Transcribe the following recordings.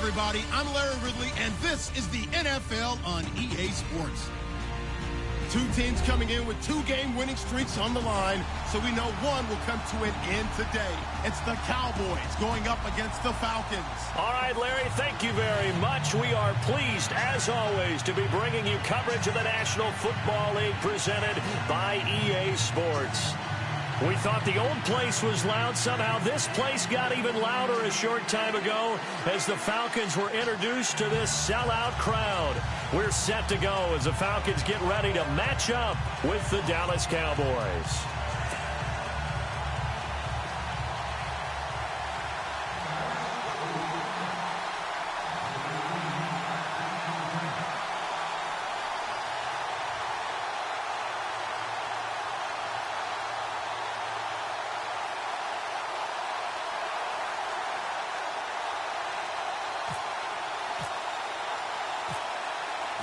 everybody. I'm Larry Ridley, and this is the NFL on EA Sports. Two teams coming in with two-game winning streaks on the line, so we know one will come to an end today. It's the Cowboys going up against the Falcons. All right, Larry, thank you very much. We are pleased, as always, to be bringing you coverage of the National Football League presented by EA Sports. We thought the old place was loud. Somehow this place got even louder a short time ago as the Falcons were introduced to this sellout crowd. We're set to go as the Falcons get ready to match up with the Dallas Cowboys.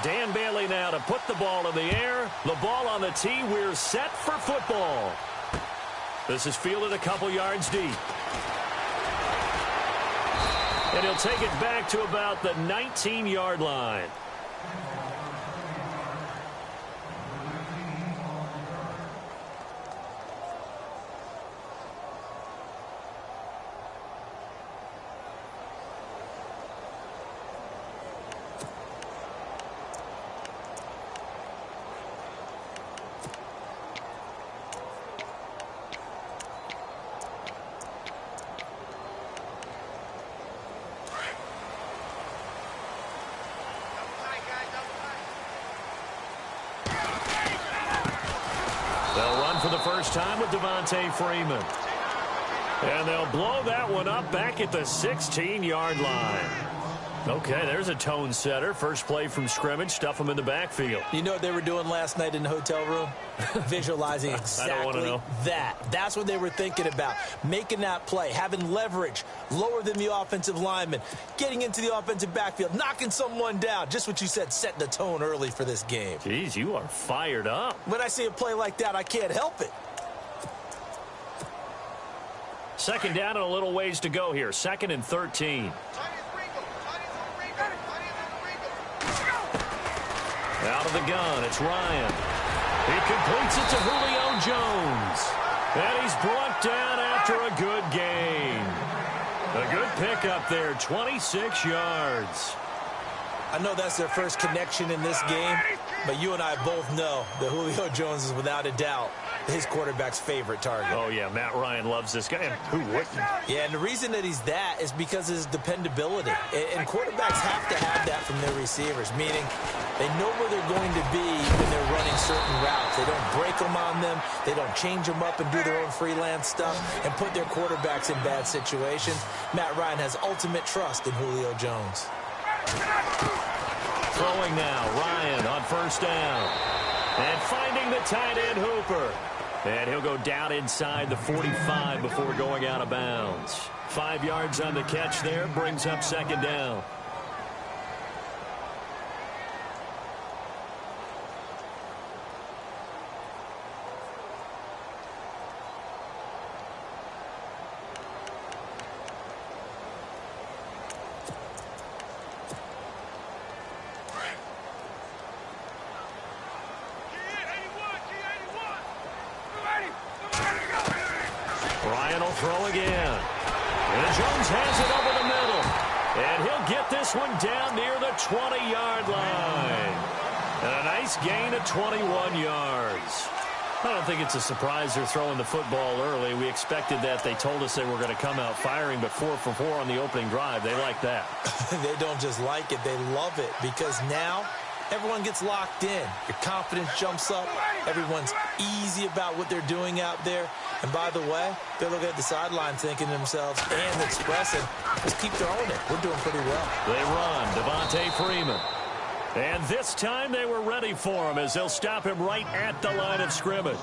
Dan Bailey now to put the ball in the air. The ball on the tee. We're set for football. This is fielded a couple yards deep. And he'll take it back to about the 19-yard line. For the first time with Devontae Freeman. And they'll blow that one up back at the 16-yard line. Okay, there's a tone setter. First play from scrimmage. Stuff them in the backfield. You know what they were doing last night in the hotel room? Visualizing exactly that. That's what they were thinking about. Making that play, having leverage, lower than the offensive lineman, getting into the offensive backfield, knocking someone down. Just what you said, setting the tone early for this game. Jeez, you are fired up. When I see a play like that, I can't help it. Second down and a little ways to go here. 2nd and 13. Out of the gun, it's Ryan. He completes it to Julio Jones. And he's brought down after a good gain. A good pickup there, 26 yards. I know that's their first connection in this game, but you and I both know that Julio Jones is without a doubt his quarterback's favorite target. Oh, yeah, Matt Ryan loves this guy. And who wouldn't? Yeah, and the reason that he's that is because of his dependability. And quarterbacks have to have that from their receivers, meaning they know where they're going to be when they're running certain routes. They don't break them on them. They don't change them up and do their own freelance stuff and put their quarterbacks in bad situations. Matt Ryan has ultimate trust in Julio Jones. Throwing now, Ryan on first down. And finding the tight end Hooper. And he'll go down inside the 45 before going out of bounds. 5 yards on the catch there, brings up second down. Ryan will throw again. And Jones has it over the middle. And he'll get this one down near the 20-yard line. And a nice gain of 21 yards. I don't think it's a surprise they're throwing the football early. We expected that. They told us they were going to come out firing, but 4 for 4 on the opening drive. They like that. They don't just like it. They love it because now everyone gets locked in. Your confidence jumps up. Everyone's easy about what they're doing out there. And by the way, they're looking at the sideline thinking to themselves and expressing, just keep throwing it. We're doing pretty well. They run. Devontae Freeman. And this time they were ready for him as they'll stop him right at the line of scrimmage.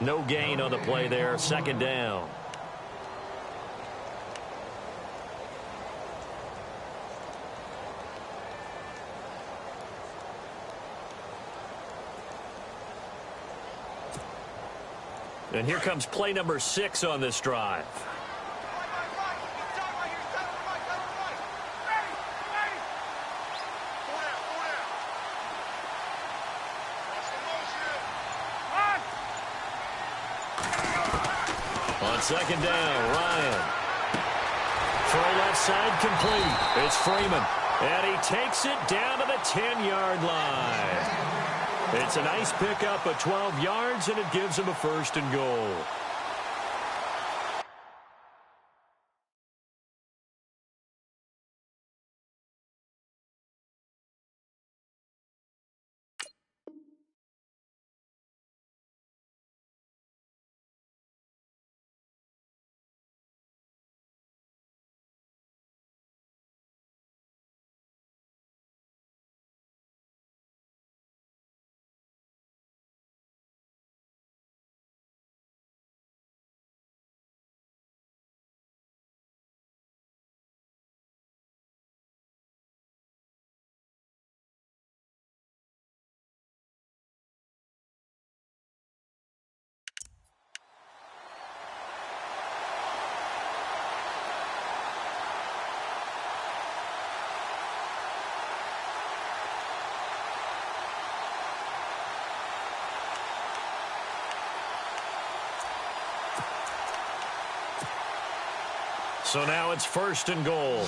No gain on the play there. Second down. And here comes play number 6 on this drive. On second down, Ryan. Throw left side complete. It's Freeman. And he takes it down to the 10-yard line. It's a nice pickup of 12 yards, and it gives him a 1st and goal. So now it's 1st and goal.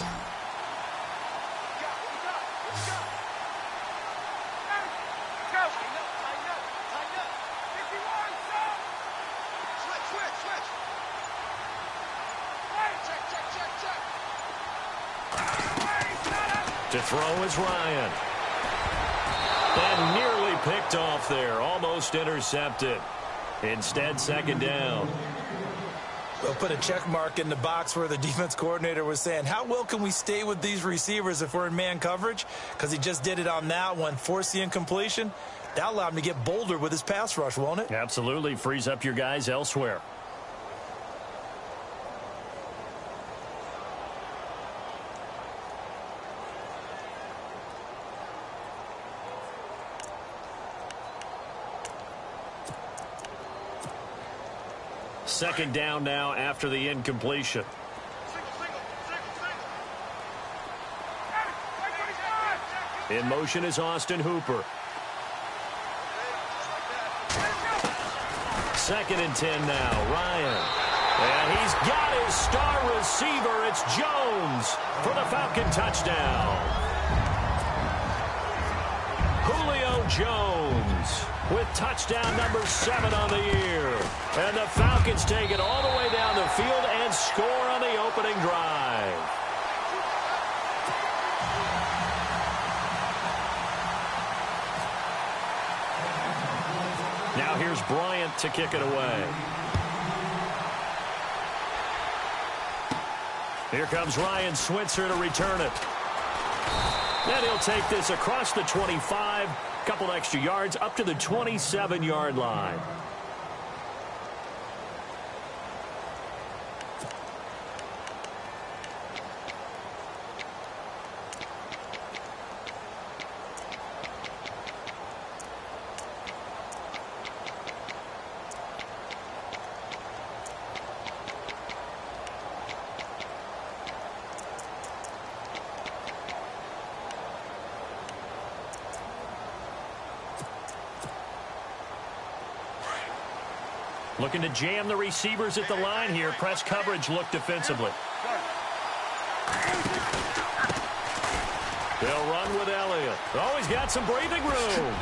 To throw is Ryan. And nearly picked off there. Almost intercepted. Instead, 2nd down. We'll put a check mark in the box where the defense coordinator was saying, how well can we stay with these receivers if we're in man coverage? Because he just did it on that one, forced the incompletion. That allowed him to get bolder with his pass rush, won't it? Absolutely. Frees up your guys elsewhere. Second down now after the incompletion. In motion is Austin Hooper. 2nd and 10 now. Ryan. And he's got his star receiver. It's Jones for the Falcon touchdown. Julio Jones with touchdown number 7 on the year. And the Falcons take it all the way down the field and score on the opening drive. Now here's Bryant to kick it away. Here comes Ryan Switzer to return it. And he'll take this across the 25, couple extra yards up to the 27-yard line. Looking to jam the receivers at the line here. Press coverage look defensively. They'll run with Elliott. Oh, he's got some breathing room.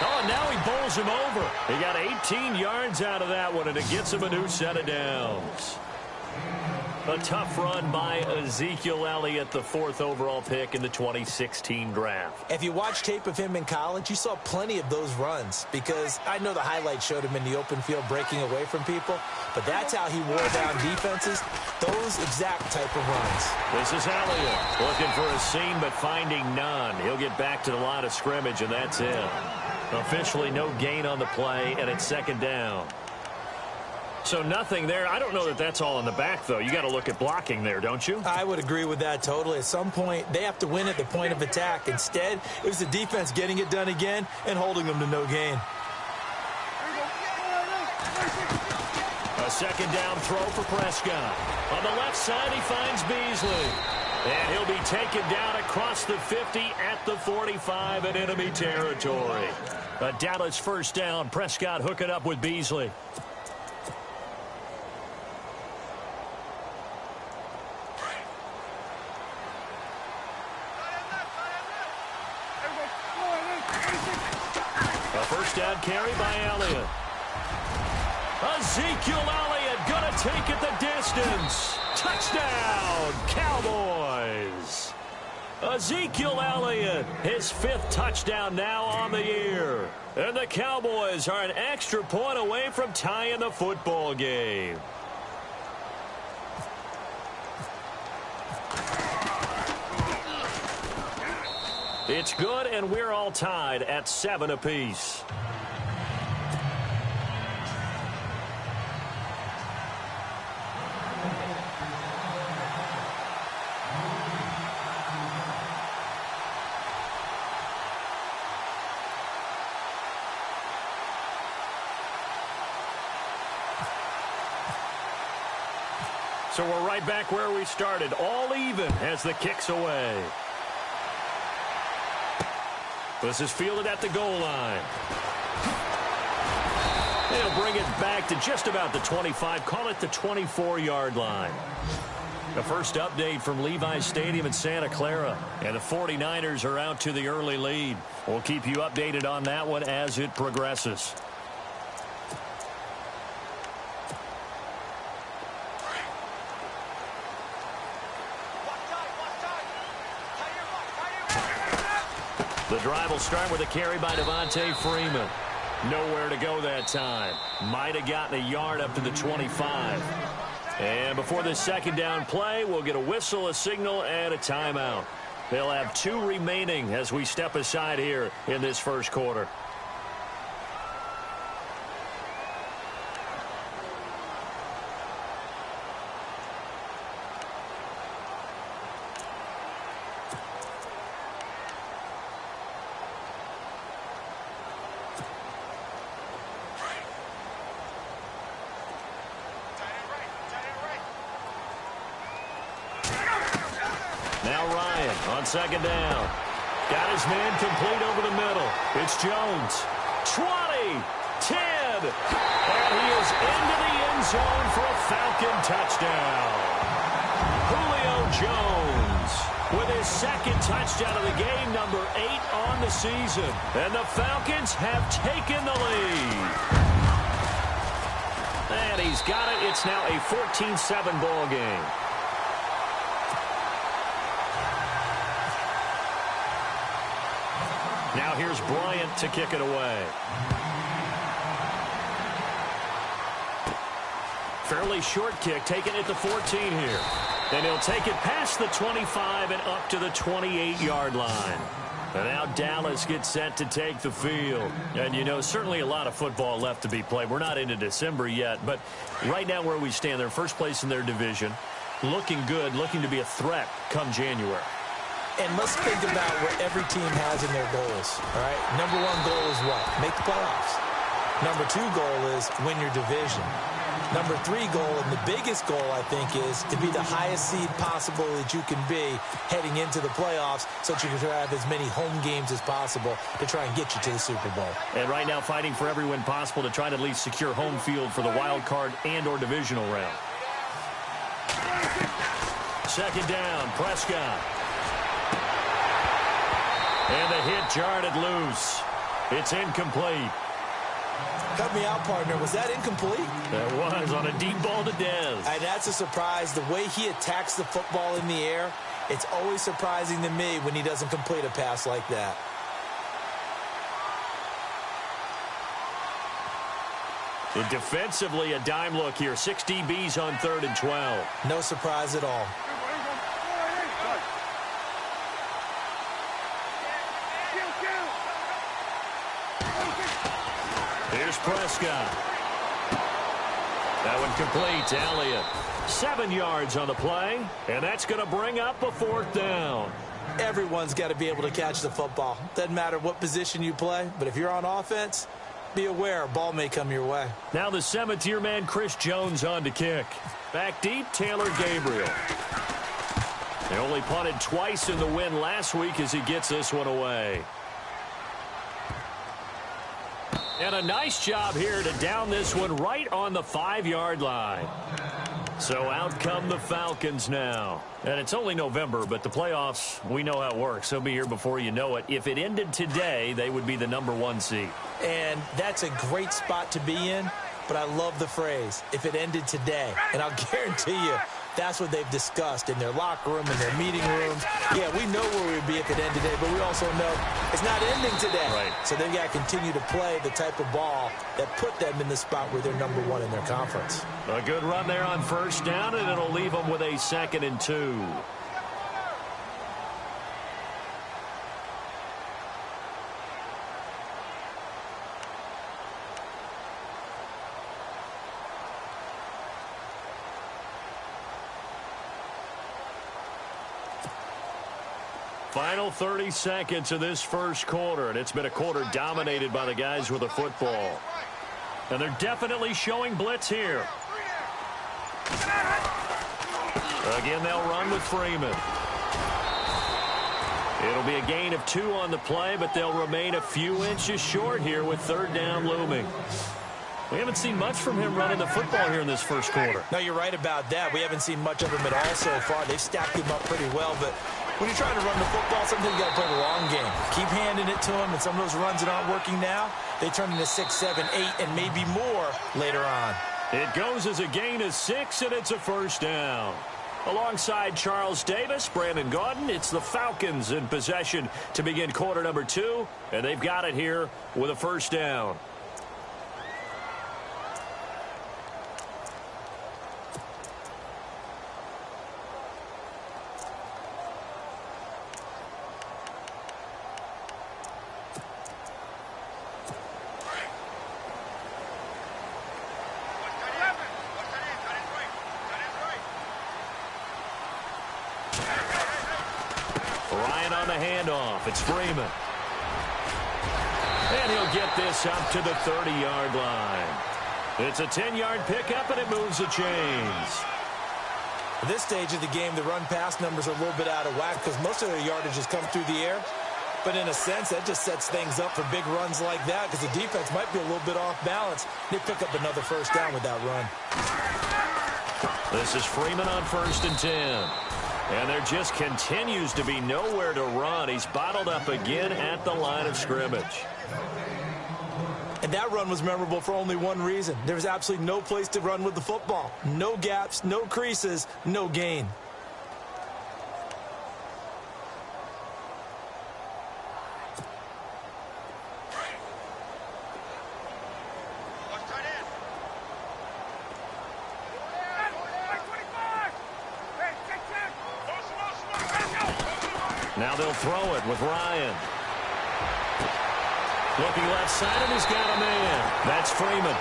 Oh, and now he bowls him over. He got 18 yards out of that one, and it gets him a new set of downs. A tough run by Ezekiel Elliott, the 4th overall pick in the 2016 draft. If you watch tape of him in college, you saw plenty of those runs, because I know the highlights showed him in the open field breaking away from people, but that's how he wore down defenses, those exact type of runs. This is Elliott looking for a seam but finding none. He'll get back to the line of scrimmage, and that's it. Officially no gain on the play, and it's 2nd down. So nothing there. I don't know that that's all in the back, though. You got to look at blocking there, don't you? I would agree with that totally. At some point, they have to win at the point of attack. Instead, it was the defense getting it done again and holding them to no gain. A 2nd down throw for Prescott. On the left side, he finds Beasley. And he'll be taken down across the 50 at the 45 in enemy territory. A Dallas 1st down. Prescott hooking up with Beasley. First down carry by Elliott. Ezekiel Elliott going to take it the distance. Touchdown, Cowboys. Ezekiel Elliott, his 5th touchdown now on the year. And the Cowboys are an extra point away from tying the football game. It's good, and we're all tied at 7 apiece. So we're right back where we started, all even as the kick's away. This is fielded at the goal line. They'll bring it back to just about the 25, call it the 24-yard line. The first update from Levi's Stadium in Santa Clara, and the 49ers are out to the early lead. We'll keep you updated on that one as it progresses. The drive will start with a carry by Devontae Freeman. Nowhere to go that time. Might have gotten a yard up to the 25. And before this second down play, we'll get a whistle, a signal, and a timeout. They'll have 2 remaining as we step aside here in this first quarter. Now Ryan on second down. Got his man complete over the middle. It's Jones. 20, 10, and he is into the end zone for a Falcon touchdown. Julio Jones with his 2nd touchdown of the game, number 8 on the season. And the Falcons have taken the lead. And he's got it. It's now a 14-7 ball game. Now here's Bryant to kick it away. Fairly short kick, taking it to 14 here. And he'll take it past the 25 and up to the 28-yard line. And now Dallas gets set to take the field. And, you know, certainly a lot of football left to be played. We're not into December yet, but right now where we stand, they're first place in their division. Looking good, looking to be a threat come January. And let's think about what every team has in their goals, all right? Number 1 goal is what? Make the playoffs. Number 2 goal is win your division. Number 3 goal, and the biggest goal, I think, is to be the highest seed possible that you can be heading into the playoffs so that you can have as many home games as possible to try and get you to the Super Bowl. And right now fighting for every win possible to try to at least secure home field for the wild card and or divisional round. Second down, Prescott. And the hit jarred it loose. It's incomplete. Cut me out, partner. Was that incomplete? That was on a deep ball to Dez. And that's a surprise. The way he attacks the football in the air, it's always surprising to me when he doesn't complete a pass like that. And defensively, a dime look here. 6 DBs on 3rd and 12. No surprise at all. Here's Prescott. That one complete to Elliott. 7 yards on the play, and that's going to bring up a 4th down. Everyone's got to be able to catch the football. Doesn't matter what position you play, but if you're on offense, be aware a ball may come your way. Now the 7th-year man, Chris Jones, on to kick. Back deep, Taylor Gabriel. They only punted twice in the win last week as he gets this one away. And a nice job here to down this one right on the 5-yard line. So out come the Falcons now. And it's only November, but the playoffs, we know how it works. They'll be here before you know it. If it ended today, they would be the #1 seed. And that's a great spot to be in, but I love the phrase, if it ended today. And I'll guarantee you, that's what they've discussed in their locker room, in their meeting rooms. Yeah, we know where we'd be if it ended today, but we also know it's not ending today. Right. So they've got to continue to play the type of ball that put them in the spot where they're #1 in their conference. A good run there on first down, and it'll leave them with a 2nd and 2. Final 30 seconds of this first quarter, and it's been a quarter dominated by the guys with the football. And they're definitely showing blitz here. Again, they'll run with Freeman. It'll be a gain of 2 on the play, but they'll remain a few inches short here with 3rd down looming. We haven't seen much from him running the football here in this first quarter. No, you're right about that. We haven't seen much of him at all so far. They've stacked him up pretty well, but when you're trying to run the football, sometimes you got to play the long game. Keep handing it to him, and some of those runs that aren't working now, they turn into 6, 7, 8, and maybe more later on. It goes as a gain of 6, and it's a 1st down. Alongside Charles Davis, Brandon Gaudin, it's the Falcons in possession to begin quarter number 2, and they've got it here with a 1st down. It's Freeman. And he'll get this up to the 30-yard line. It's a 10-yard pickup, and it moves the chains. At this stage of the game, the run-pass numbers are a little bit out of whack because most of their yardage has come through the air. But in a sense, that just sets things up for big runs like that because the defense might be a little bit off balance. They pick up another 1st down with that run. This is Freeman on 1st and 10. And there just continues to be nowhere to run. He's bottled up again at the line of scrimmage. And that run was memorable for only one reason. There was absolutely no place to run with the football. No gaps, no creases, no gain. Now they'll throw it with Ryan. Looking left side, and he's got a man. That's Freeman.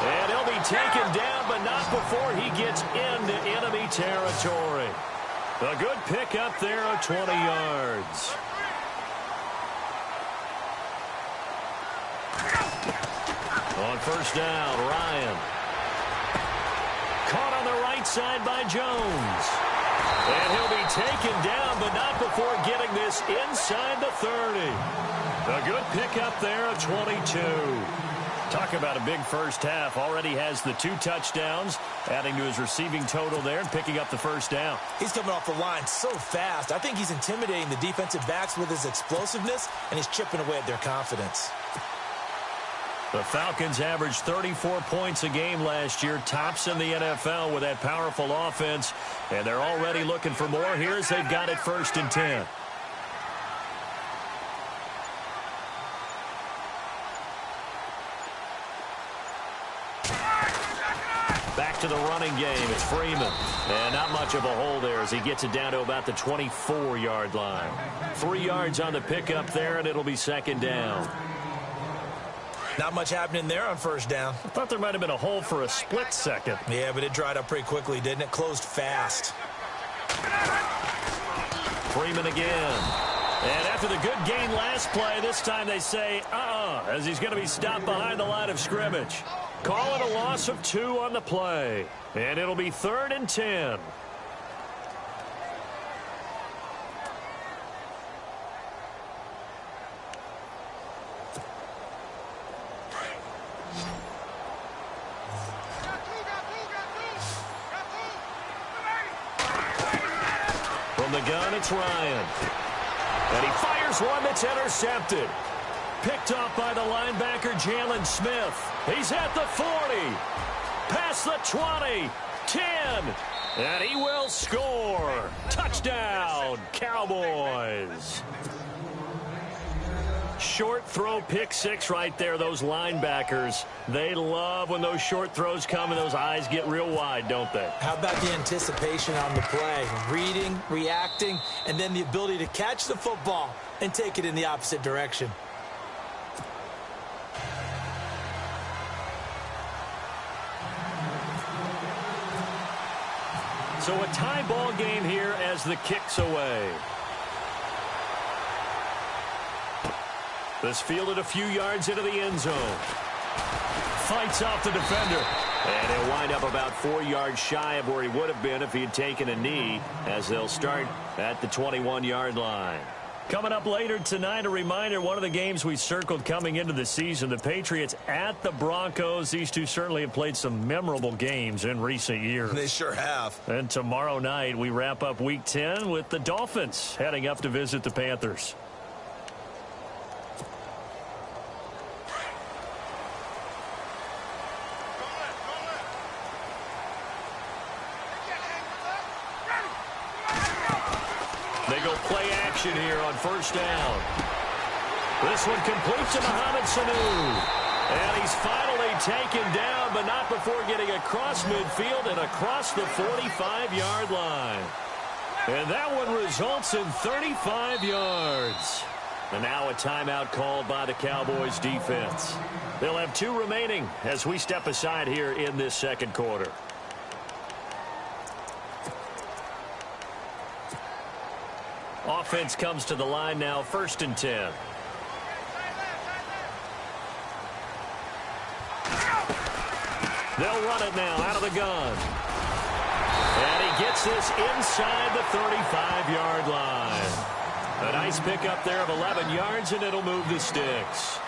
And he'll be taken down, but not before he gets into enemy territory. A good pickup there of 20 yards. On 1st down, Ryan. Caught on the right side by Jones. And he'll be taken down, but not before getting this inside the 30. A good pickup there of 22. Talk about a big first half. Already has the 2 touchdowns, adding to his receiving total there and picking up the 1st down. He's coming off the line so fast. I think he's intimidating the defensive backs with his explosiveness, and he's chipping away at their confidence. The Falcons averaged 34 points a game last year, tops in the NFL with that powerful offense, and they're already looking for more here as they've got it 1st and 10. Back to the running game. It's Freeman. And not much of a hole there as he gets it down to about the 24-yard line. 3 yards on the pickup there, and it'll be 2nd down. Not much happening there on 1st down. I thought there might have been a hole for a split second. Yeah, but it dried up pretty quickly, didn't it? Closed fast. Freeman again. And after the good gain last play, this time they say, as he's going to be stopped behind the line of scrimmage. Call it a loss of 2 on the play. And it'll be 3rd and 10. the gun, it's Ryan. And he fires one that's intercepted. Picked off by the linebacker, Jalen Smith. He's at the 40. Past the 20. 10. And he will score. Touchdown, Cowboys. Short throw, pick six right there. Those linebackers, they love when those short throws come and those eyes get real wide, don't they? How about the anticipation on the play? Reading, reacting, and then the ability to catch the football and take it in the opposite direction. So a tie ball game here as the kick's away. This fielded a few yards into the end zone. Fights off the defender. And he'll wind up about 4 yards shy of where he would have been if he had taken a knee, as they'll start at the 21-yard line. Coming up later tonight, a reminder, one of the games we circled coming into the season, the Patriots at the Broncos. These two certainly have played some memorable games in recent years. They sure have. And tomorrow night, we wrap up Week 10 with the Dolphins heading up to visit the Panthers. They go play action here on first down. This one complete to Mohamed Sanu. And he's finally taken down, but not before getting across midfield and across the 45-yard line. And that one results in 35 yards. And now a timeout called by the Cowboys defense. They'll have 2 remaining as we step aside here in this second quarter. Offense comes to the line now, 1st and 10. They'll run it now out of the gun. And he gets this inside the 35-yard line. A nice pickup there of 11 yards, and it'll move the sticks.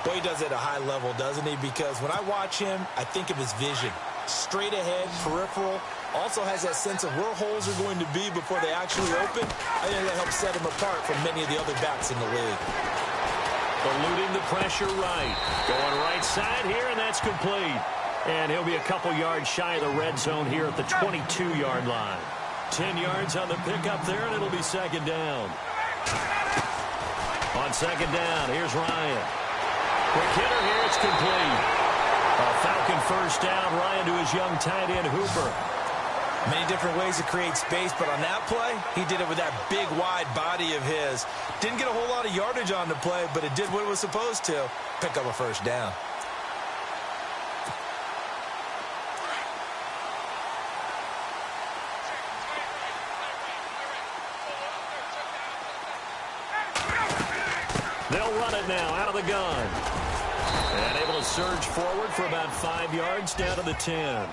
Boy, he does it at a high level, doesn't he? Because when I watch him, I think of his vision. Straight ahead, peripheral. Also has that sense of where holes are going to be before they actually open. I think that helps set him apart from many of the other backs in the league. Eluding the pressure right. Going right side here, and that's complete. And he'll be a couple yards shy of the red zone here at the 22-yard line. 10 yards on the pickup there, and it'll be second down. On second down, here's Ryan. Quick hitter here, it's complete. A Falcon first down, Ryan to his young tight end, Hooper. Many different ways to create space, but on that play, he did it with that big, wide body of his. Didn't get a whole lot of yardage on the play, but it did what it was supposed to. Pick up a first down. They'll run it now out of the gun. And able to surge forward for about 5 yards down to the 10.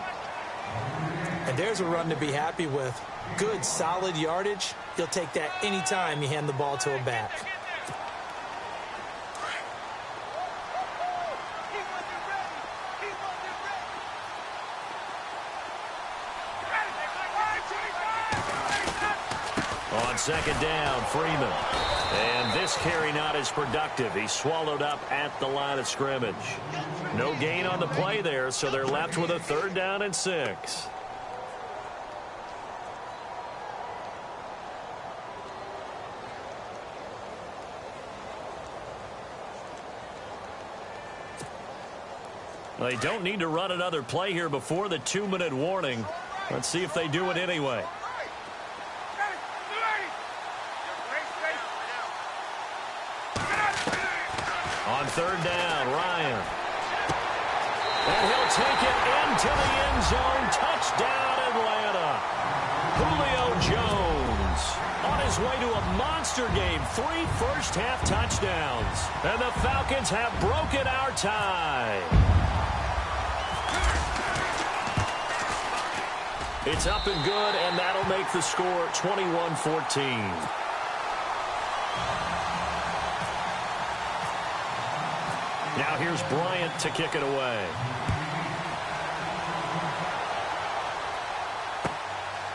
And there's a run to be happy with. Good, solid yardage. You'll take that anytime you hand the ball to a back. On second down, Freeman. And this carry not as productive. He's swallowed up at the line of scrimmage. No gain on the play there, so they're left with a 3rd down and 6. They don't need to run another play here before the 2-minute warning. Let's see if they do it anyway. On 3rd down, Ryan. And he'll take it into the end zone. Touchdown, Atlanta. Julio Jones on his way to a monster game. 3 first-half touchdowns. And the Falcons have broken our tie. It's up and good, and that'll make the score 21-14. Now here's Bryant to kick it away.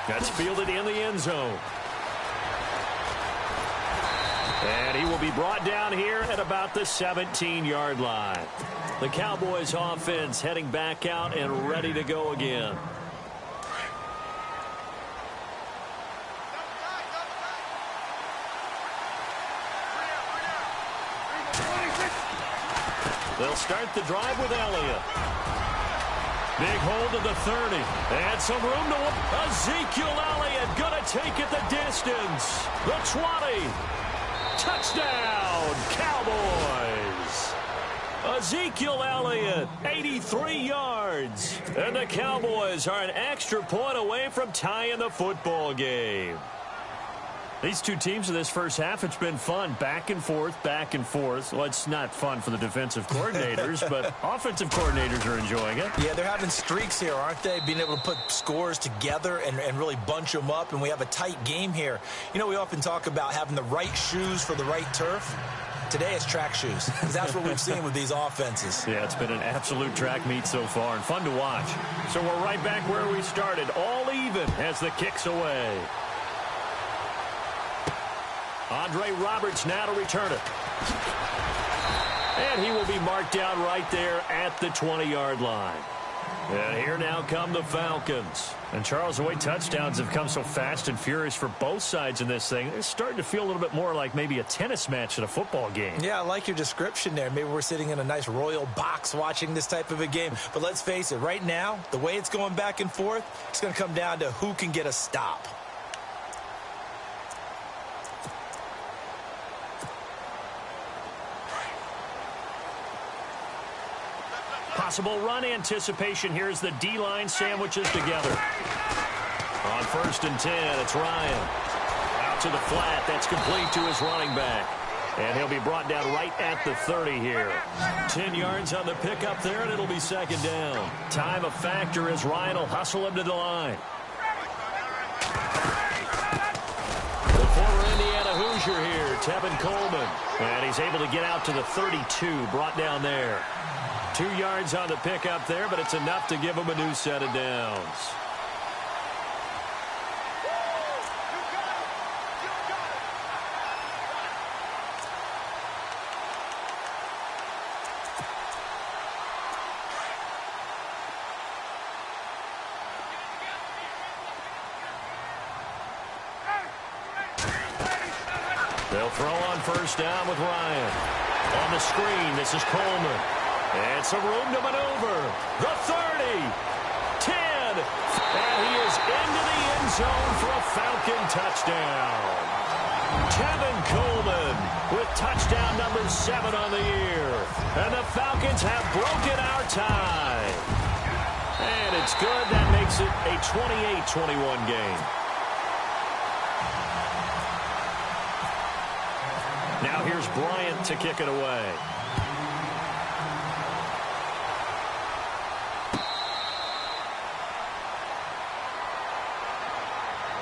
That's fielded in the end zone. And he will be brought down here at about the 17-yard line. The Cowboys offense heading back out and ready to go again. They'll start the drive with Elliott. Big hold of the 30. And some room to... Ezekiel Elliott going to take it the distance. The 20. Touchdown, Cowboys. Ezekiel Elliott, 83 yards. And the Cowboys are an extra point away from tying the football game. These two teams in this first half, it's been fun. Back and forth, back and forth. Well, it's not fun for the defensive coordinators, but offensive coordinators are enjoying it. Yeah, they're having streaks here, aren't they? Being able to put scores together and really bunch them up, and we have a tight game here. You know, we often talk about having the right shoes for the right turf. Today it's track shoes, because that's what we've seen with these offenses. Yeah, it's been an absolute track meet so far, and fun to watch. So we're right back where we started, all even as the kick's away. Andre Roberts now to return it. And he will be marked down right there at the 20-yard line. And here now come the Falcons. And Charles, the way touchdowns have come so fast and furious for both sides in this thing, it's starting to feel a little bit more like maybe a tennis match in a football game. Yeah, I like your description there. Maybe we're sitting in a nice royal box watching this type of a game. But let's face it, right now, the way it's going back and forth, it's going to come down to who can get a stop. Possible run anticipation. Here's the D-line sandwiches together. On 1st and 10, it's Ryan. Out to the flat. That's complete to his running back. And he'll be brought down right at the 30 here. 10 yards on the pickup there, and it'll be 2nd down. Time a factor as Ryan will hustle him to the line. The former Indiana Hoosier here, Tevin Coleman. And he's able to get out to the 32, brought down there. 2 yards on the pickup there, but it's enough to give him a new set of downs. They'll throw on 1st down with Ryan. On the screen, this is Coleman. And some room to maneuver. The 30, 10, and he is into the end zone for a Falcon touchdown. Tevin Coleman with touchdown number 7 on the year. And the Falcons have broken our tie. And it's good. That makes it a 28-21 game. Now here's Bryant to kick it away.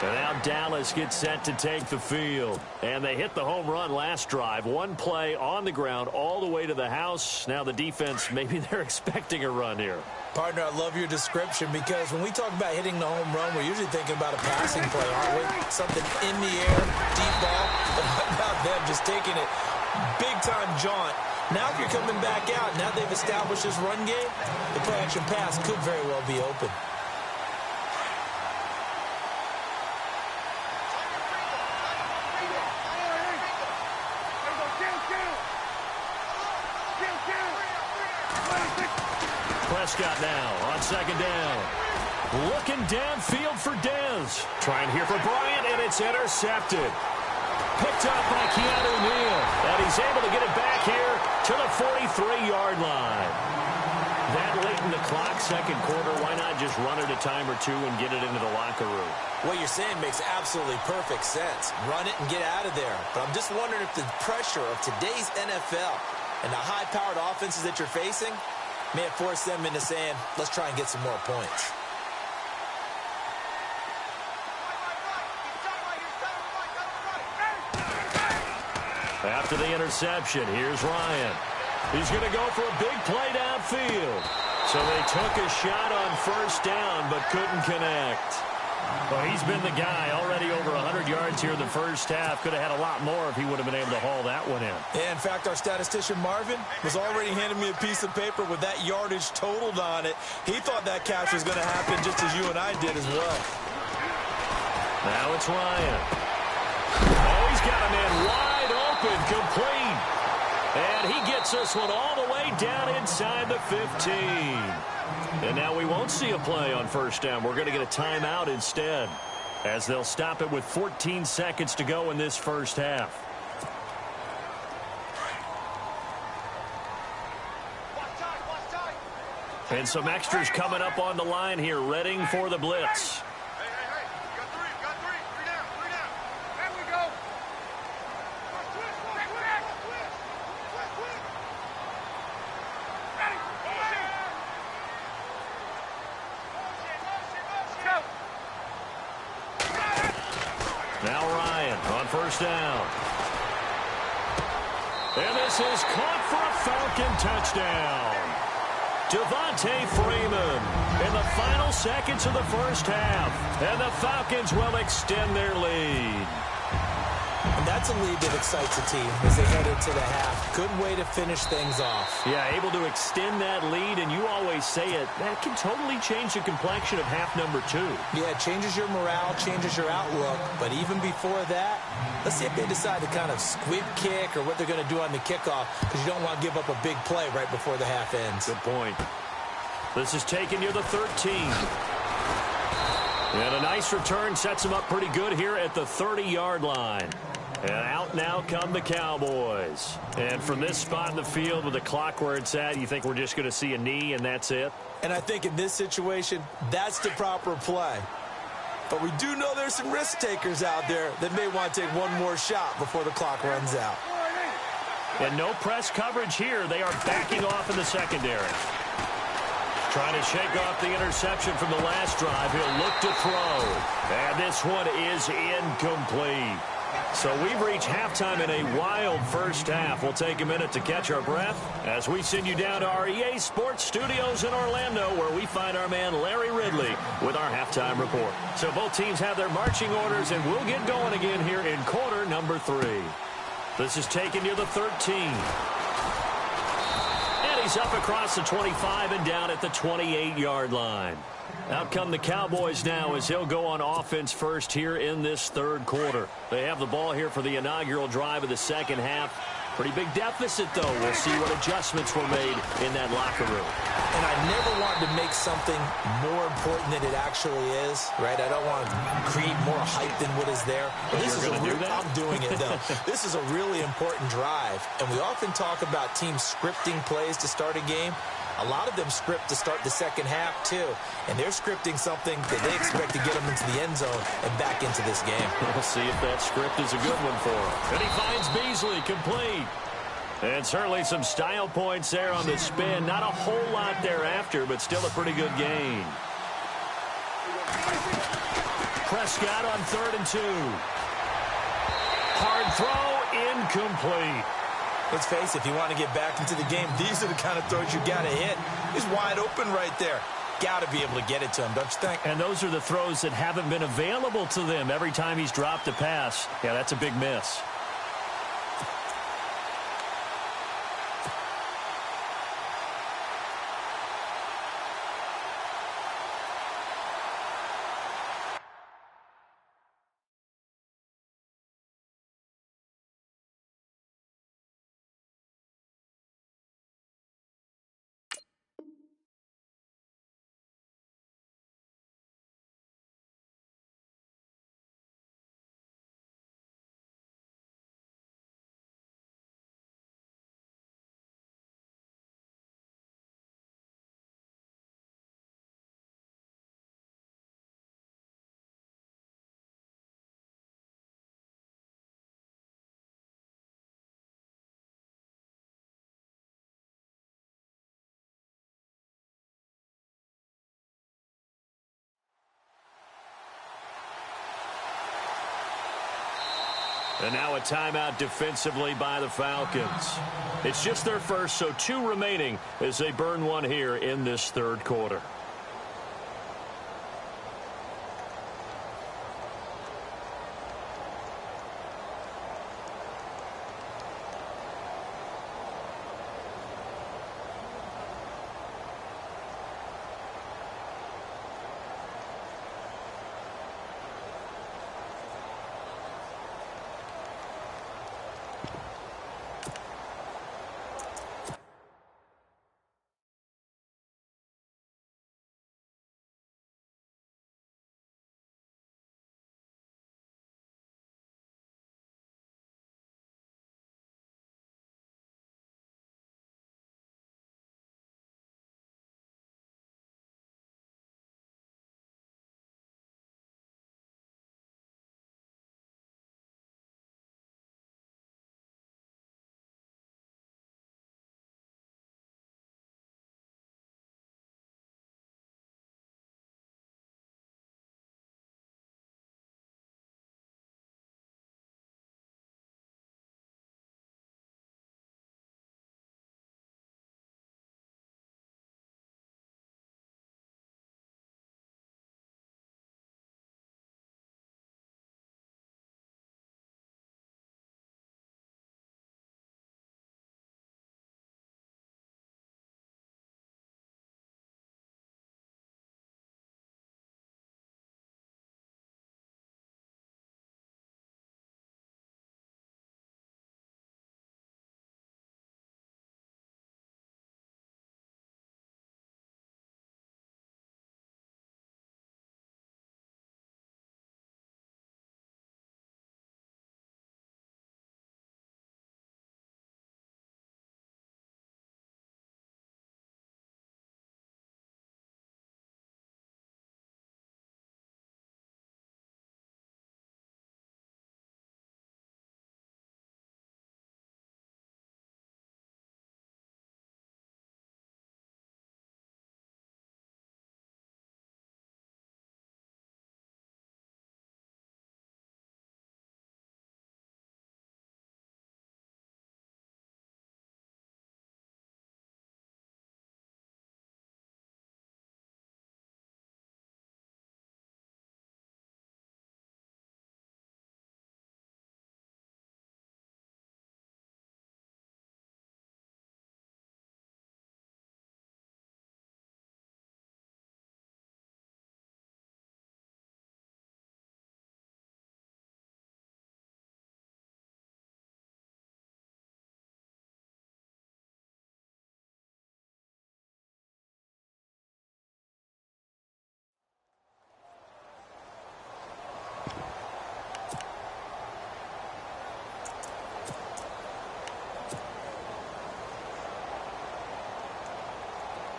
And now Dallas gets set to take the field. And they hit the home run last drive. One play on the ground all the way to the house. Now the defense, maybe they're expecting a run here. Partner, I love your description because when we talk about hitting the home run, we're usually thinking about a passing play, aren't we? Something in the air, deep ball. But what about them just taking it big-time jaunt? Now if you're coming back out, now they've established this run game, the play-action pass could very well be open. Prescott now on 2nd down. Looking downfield for Dez. Trying here for Bryant, and it's intercepted. Picked up by Keanu Neal. And he's able to get it back here to the 43-yard line. That late in the clock, 2nd quarter, why not just run it a time or two and get it into the locker room? What you're saying makes absolutely perfect sense. Run it and get out of there. But I'm just wondering if the pressure of today's NFL and the high-powered offenses that you're facing may have forced them into saying, let's try and get some more points. After the interception, here's Ryan. He's going to go for a big play downfield. So they took a shot on 1st down, but couldn't connect. Well, he's been the guy already over 100 yards here in the first half. Could have had a lot more if he would have been able to haul that one in. Yeah, in fact, our statistician Marvin was already handing me a piece of paper with that yardage totaled on it. He thought that catch was going to happen just as you and I did as well. Now it's Ryan. Oh, he's got a man wide open, complete. And he gets this one all the way down inside the 15. And now we won't see a play on first down. We're going to get a timeout instead, as they'll stop it with 14 seconds to go in this first half. And some extras coming up on the line here, readying for the blitz. Now Ryan on first down. And this is caught for a Falcon touchdown. Devontae Freeman in the final seconds of the first half. And the Falcons will extend their lead. And that's a lead that excites a team as they head into the half. Good way to finish things off. Yeah, able to extend that lead, and you always say it, that can totally change the complexion of half number 2. Yeah, it changes your morale, changes your outlook. But even before that, let's see if they decide to kind of squib kick or what they're going to do on the kickoff, because you don't want to give up a big play right before the half ends. Good point. This is taken near the 13. And a nice return sets them up pretty good here at the 30-yard line. And out now come the Cowboys. And from this spot in the field with the clock where it's at, you think we're just going to see a knee and that's it? And I think in this situation, that's the proper play. But we do know there's some risk takers out there that may want to take one more shot before the clock runs out. And no press coverage here. They are backing off in the secondary. Trying to shake off the interception from the last drive. He'll look to throw. And this one is incomplete. So we've reached halftime in a wild first half. We'll take a minute to catch our breath as we send you down to our EA Sports Studios in Orlando, where we find our man Larry Ridley with our halftime report. So both teams have their marching orders, and we'll get going again here in quarter number 3. This is taken near the 13. And he's up across the 25 and down at the 28-yard line. Out come the Cowboys now as he'll go on offense first here in this third quarter. They have the ball here for the inaugural drive of the second half. Pretty big deficit, though. We'll see what adjustments were made in that locker room. And I never wanted to make something more important than it actually is, right? I don't want to create more hype than what is there. But this is I'm doing it, though. This is a really important drive. And we often talk about teams scripting plays to start a game. A lot of them script to start the second half, too. And they're scripting something that they expect to get them into the end zone and back into this game. We'll see if that script is a good one for him. And he finds Beasley complete. And certainly some style points there on the spin. Not a whole lot thereafter, but still a pretty good gain. Prescott on 3rd and 2. Hard throw, incomplete. Let's face it, if you want to get back into the game, these are the kind of throws you got to hit. He's wide open right there. Got to be able to get it to him, don't you think? And those are the throws that haven't been available to them every time he's dropped a pass. Yeah, that's a big miss. And now a timeout defensively by the Falcons. It's just their first, so 2 remaining as they burn one here in this third quarter.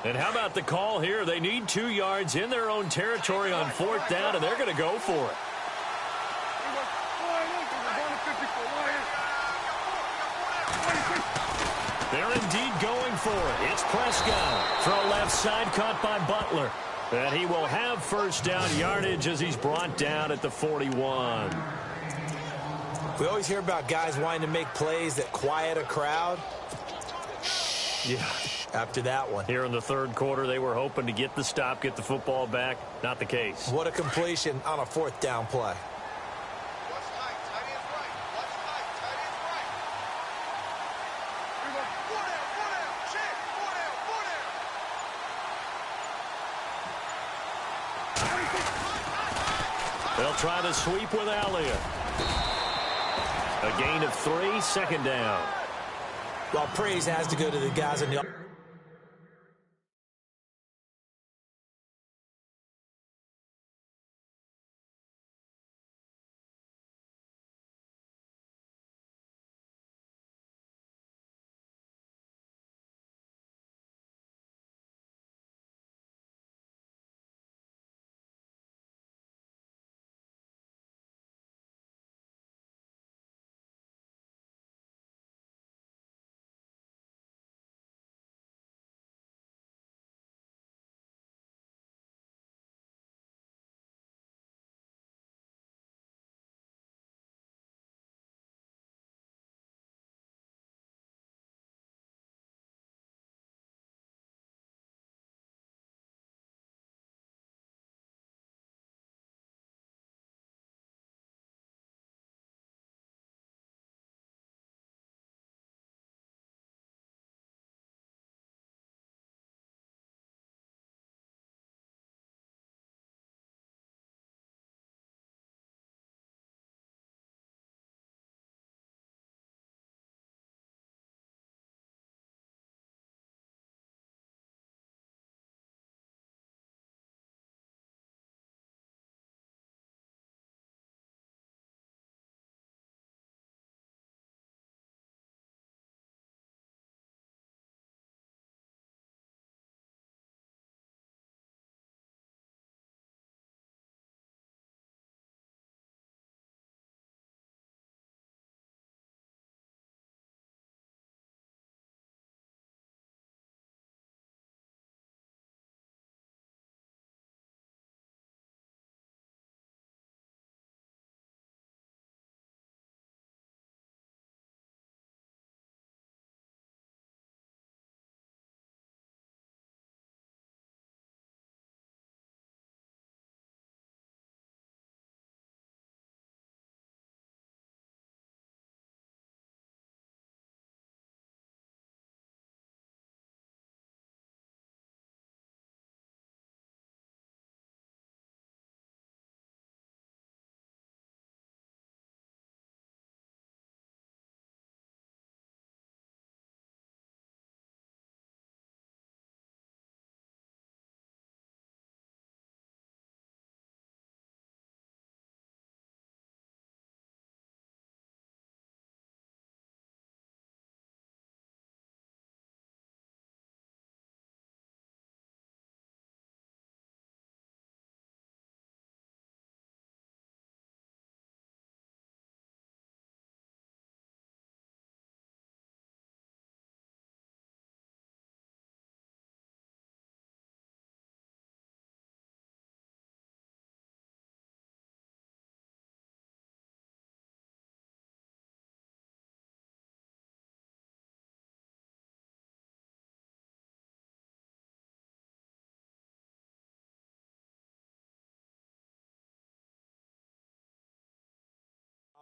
And how about the call here? They need 2 yards in their own territory on 4th down, and they're going to go for it. They're indeed going for it. It's Prescott. Throw left side, caught by Butler. And he will have first down yardage as he's brought down at the 41. We always hear about guys wanting to make plays that quiet a crowd. Yeah. After that one. Here in the 3rd quarter, they were hoping to get the stop, get the football back. Not the case. What a completion on a 4th down play. They'll try to sweep with Elliott. A gain of 3, 2nd down. Well, praise has to go to the guys in the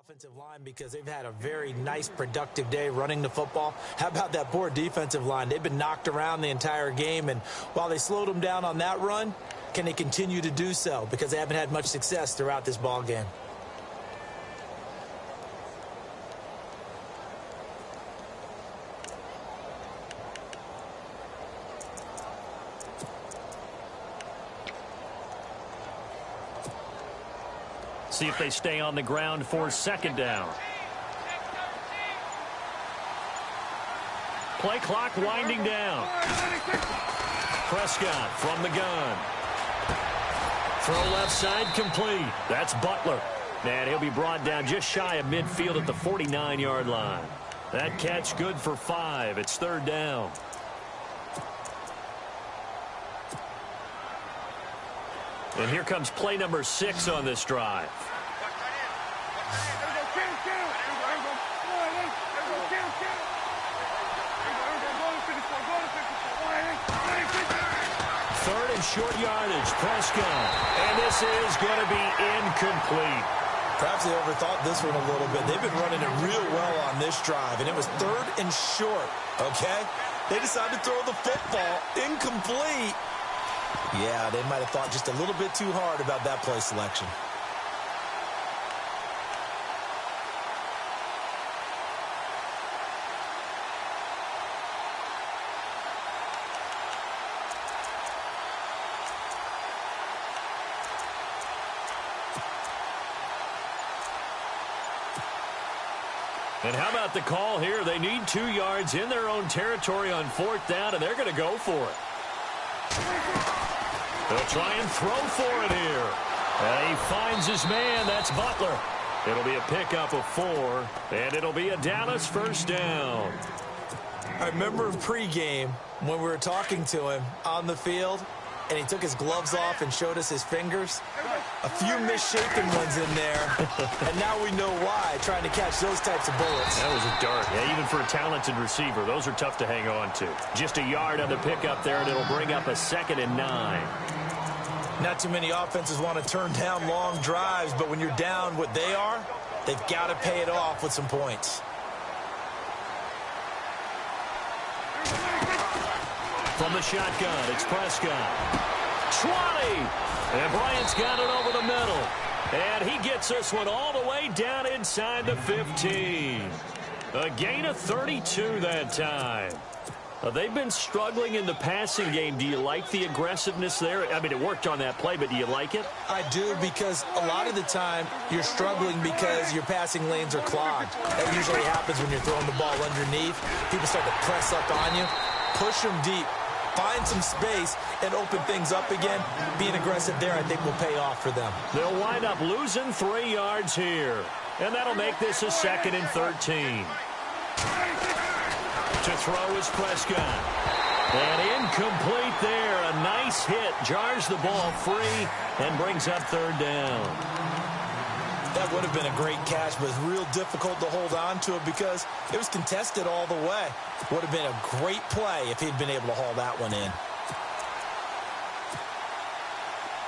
offensive line because they've had a very nice, productive day running the football. How about that poor defensive line? They've been knocked around the entire game, and while they slowed them down on that run, can they continue to do so? Because they haven't had much success throughout this ball game. See if they stay on the ground for second down. Play clock winding down. Prescott from the gun. Throw left side complete. That's Butler. And he'll be brought down just shy of midfield at the 49-yard line. That catch good for 5. It's third down. And here comes play number 6 on this drive. Third and short yardage, Prescott. And this is going to be incomplete. Perhaps they overthought this one a little bit. They've been running it real well on this drive, and it was third and short, okay? They decided to throw the football incomplete. Yeah, they might have thought just a little bit too hard about that play selection. And how about the call here? They need 2 yards in their own territory on fourth down, and they're going to go for it. They'll try and throw for it here. And he finds his man. That's Butler. It'll be a pickup of 4, and it'll be a Dallas first down. I remember pregame when we were talking to him on the field, and he took his gloves off and showed us his fingers. A few misshapen ones in there, and now we know why, trying to catch those types of bullets. That was a dart. Yeah, even for a talented receiver, those are tough to hang on to. Just a yard on the pickup there, and it'll bring up a 2nd and 9. Not too many offenses want to turn down long drives, but when you're down what they are, they've got to pay it off with some points. From the shotgun, it's Prescott. 20! And Bryant's got it over the middle. And he gets this one all the way down inside the 15. A gain of 32 that time. They've been struggling in the passing game. Do you like the aggressiveness there? I mean, it worked on that play, but do you like it? I do, because a lot of the time you're struggling because your passing lanes are clogged. That usually happens when you're throwing the ball underneath. People start to press up on you. Push them deep. Find some space and open things up again. Being aggressive there, I think, will pay off for them. They'll wind up losing 3 yards here. And that'll make this a 2nd and 13. To throw is Prescott. And incomplete there. A nice hit. Jars the ball free and brings up third down. That would have been a great catch, but it's real difficult to hold on to it because it was contested all the way. Would have been a great play if he'd been able to haul that one in.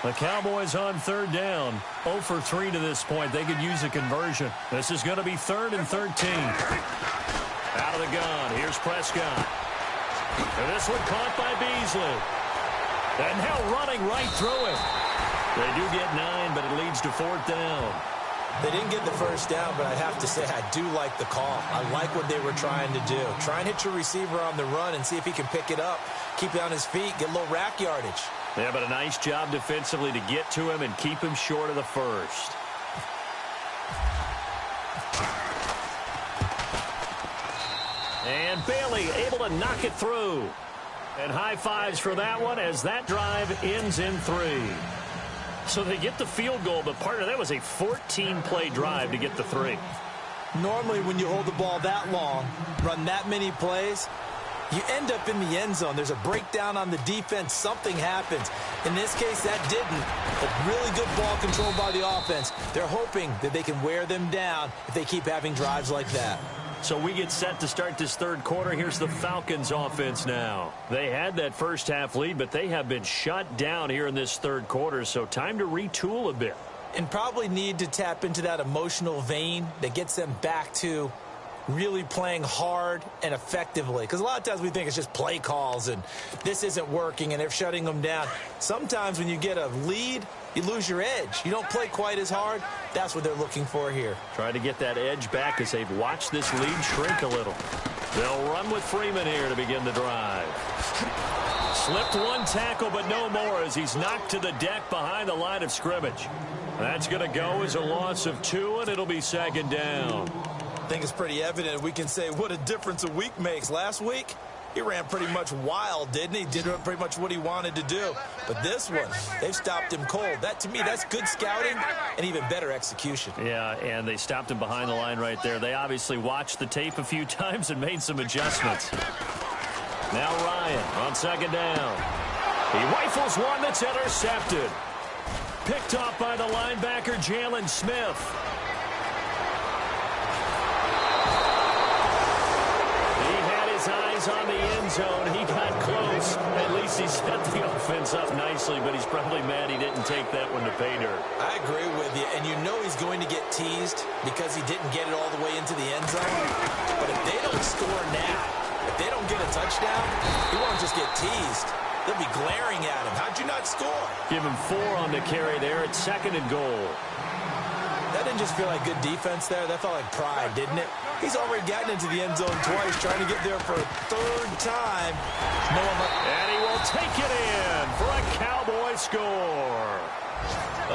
The Cowboys on third down. 0 for 3 to this point. They could use a conversion. This is going to be 3rd and 13. Out of the gun. Here's Prescott. And this one caught by Beasley. And now running right through him. They do get 9, but it leads to 4th down. They didn't get the first down, but I have to say I do like the call. I like what they were trying to do. Try and hit your receiver on the run and see if he can pick it up. Keep it on his feet, get a little rack yardage. Yeah, but a nice job defensively to get to him and keep him short of the first. And Bailey able to knock it through. And high fives for that one as that drive ends in 3. So they get the field goal, but part of that was a 14-play drive to get the 3. Normally when you hold the ball that long, run that many plays, you end up in the end zone. There's a breakdown on the defense. Something happens. In this case, that didn't. But really good ball control by the offense. They're hoping that they can wear them down if they keep having drives like that. So we get set to start this third quarter. Here's the Falcons offense now. They had that first half lead, but they have been shut down here in this third quarter, so time to retool a bit. and probably need to tap into that emotional vein that gets them back to really playing hard and effectively. Because a lot of times we think it's just play calls and this isn't working and they're shutting them down. Sometimes when you get a lead, you lose your edge. You don't play quite as hard. That's what they're looking for here. Trying to get that edge back as they've watched this lead shrink a little. They'll run with Freeman here to begin the drive. Slipped one tackle, but no more as he's knocked to the deck behind the line of scrimmage. That's going to go as a loss of 2, and it'll be second down. I think it's pretty evident. We can say what a difference a week makes. Last week, he ran pretty much wild, didn't he? Did pretty much what he wanted to do. But this one, they've stopped him cold. That, to me, that's good scouting and even better execution. Yeah, and they stopped him behind the line right there. They obviously watched the tape a few times and made some adjustments. Now Ryan on second down. He rifles one that's intercepted. Picked off by the linebacker, Jalen Smith. Eyes on the end zone. He got close. At least he set the offense up nicely, but he's probably mad he didn't take that one to pay dirt. I agree with you, and you know he's going to get teased because he didn't get it all the way into the end zone. But if they don't score now, if they don't get a touchdown, he won't just get teased. They'll be glaring at him. How'd you not score? Give him 4 on the carry there. It's second and goal. That didn't just feel like good defense there. That felt like pride, didn't it? He's already gotten into the end zone twice, trying to get there for a 3rd time. And he will take it in for a Cowboy score.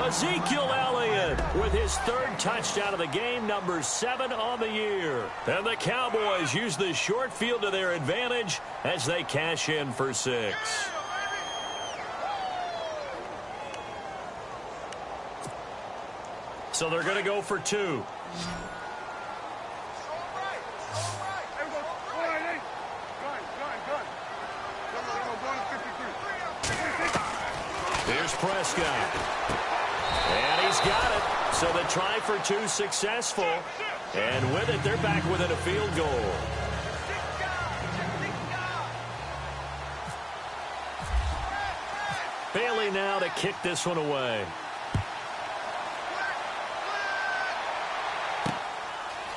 Ezekiel Elliott with his 3rd touchdown of the game, number 7 on the year. And the Cowboys use the short field to their advantage as they cash in for 6. So they're going to go for 2. Here's Prescott. And he's got it. So the try for 2 successful. And with it, they're back within a field goal. Bailey now to kick this one away.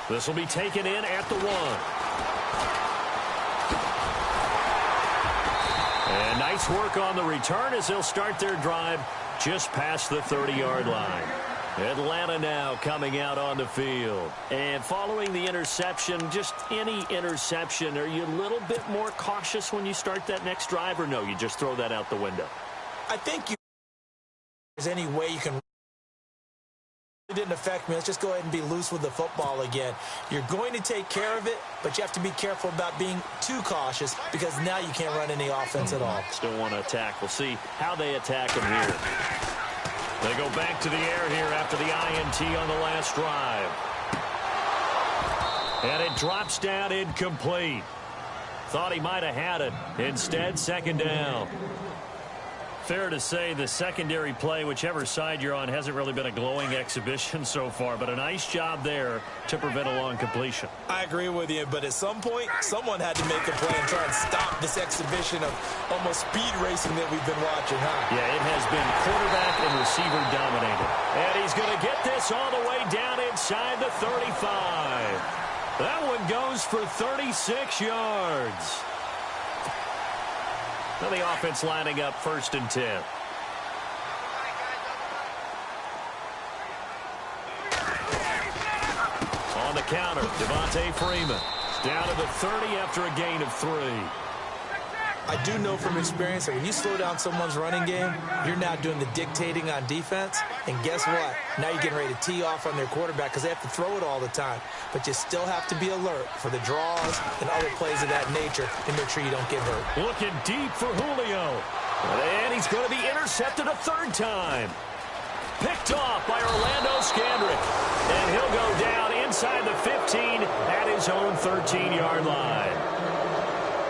This will be taken in at the 1. And nice work on the return as they'll start their drive just past the 30-yard line. Atlanta now coming out on the field. And following the interception, just any interception, are you a little bit more cautious when you start that next drive, or no, you just throw that out the window? I think there's any way you can. It didn't affect me. Let's just go ahead and be loose with the football again. You're going to take care of it, but you have to be careful about being too cautious because now you can't run any offense at all. Still want to attack. We'll see how they attack him here. They go back to the air here after the INT on the last drive. And it drops down incomplete. Thought he might have had it. Instead, second down. Fair to say the secondary play, whichever side you're on, hasn't really been a glowing exhibition so far, but a nice job there to prevent a long completion. I agree with you, but at some point, someone had to make a play and try and stop this exhibition of almost speed racing that we've been watching, huh? Yeah, it has been quarterback and receiver dominated. And he's going to get this all the way down inside the 35. That one goes for 36 yards. Now the offense lining up 1st and 10. On the counter, Devontae Freeman. Down to the 30 after a gain of 3. I do know from experience that when you slow down someone's running game, you're now doing the dictating on defense. And guess what? Now you're getting ready to tee off on their quarterback because they have to throw it all the time. But you still have to be alert for the draws and other plays of that nature to make sure you don't get hurt. Looking deep for Julio. And he's going to be intercepted a 3rd time. Picked off by Orlando Scandrick. And he'll go down inside the 15 at his own 13-yard line.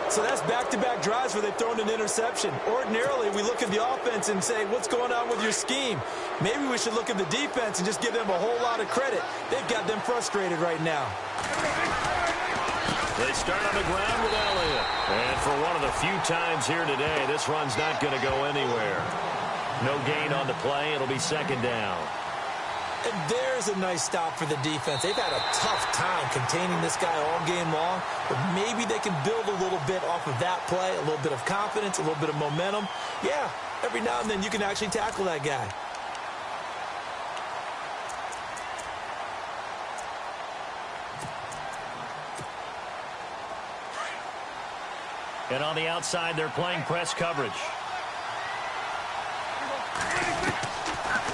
So that's back-to-back drives where they've thrown an interception. Ordinarily, we look at the offense and say, what's going on with your scheme? Maybe we should look at the defense and just give them a whole lot of credit. They've got them frustrated right now. They start on the ground with Elliott. And for one of the few times here today, this run's not going to go anywhere. No gain on the play. It'll be second down. And there's a nice stop for the defense. They've had a tough time containing this guy all game long, but maybe they can build a little bit off of that play, a little bit of confidence, a little bit of momentum. Yeah, every now and then you can actually tackle that guy. And on the outside, they're playing press coverage.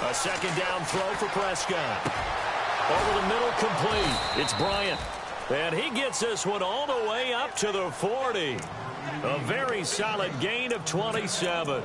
A second down throw for Prescott. Over the middle, complete. It's Bryant. And he gets this one all the way up to the 40. A very solid gain of 27.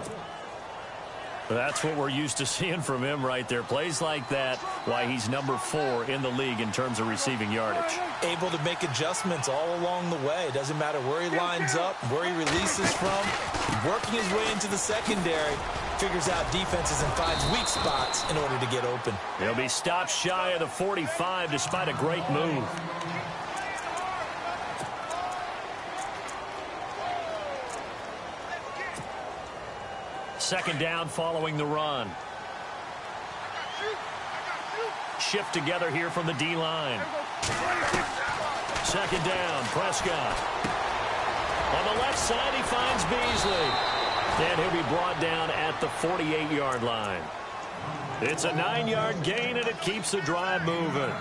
That's what we're used to seeing from him right there. Plays like that, why he's number 4 in the league in terms of receiving yardage. Able to make adjustments all along the way. Doesn't matter where he lines up, where he releases from. Working his way into the secondary. Figures out defenses and finds weak spots in order to get open. He'll be stopped shy of the 45 despite a great move. Second down following the run. Shift together here from the D-line. Second down, Prescott. On the left side, he finds Beasley. And he'll be brought down at the 48-yard line. It's a 9-yard gain, and it keeps the drive moving.